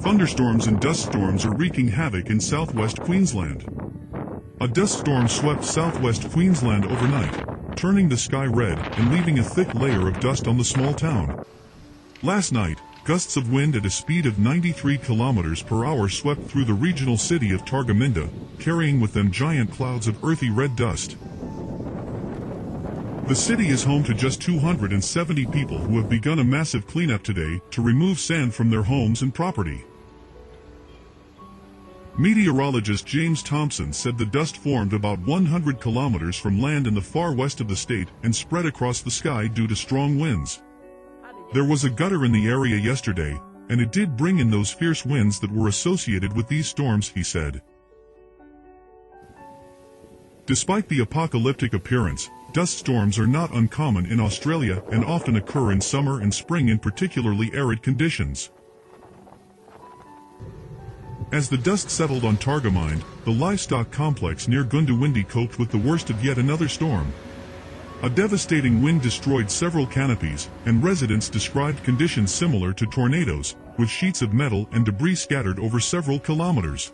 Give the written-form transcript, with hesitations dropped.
Thunderstorms and dust storms are wreaking havoc in southwest Queensland. A dust storm swept southwest Queensland overnight, turning the sky red and leaving a thick layer of dust on the small town. Last night, gusts of wind at a speed of 93 kilometers per hour swept through the regional city of Targaminda, carrying with them giant clouds of earthy red dust. The city is home to just 270 people who have begun a massive cleanup today to remove sand from their homes and property. Meteorologist James Thompson said the dust formed about 100 kilometers from land in the far west of the state and spread across the sky due to strong winds. There was a gutter in the area yesterday, and it did bring in those fierce winds that were associated with these storms, he said. Despite the apocalyptic appearance, dust storms are not uncommon in Australia and often occur in summer and spring in particularly arid conditions. As the dust settled on Targaminda, the livestock complex near Goondiwindi coped with the worst of yet another storm. A devastating wind destroyed several canopies, and residents described conditions similar to tornadoes, with sheets of metal and debris scattered over several kilometers.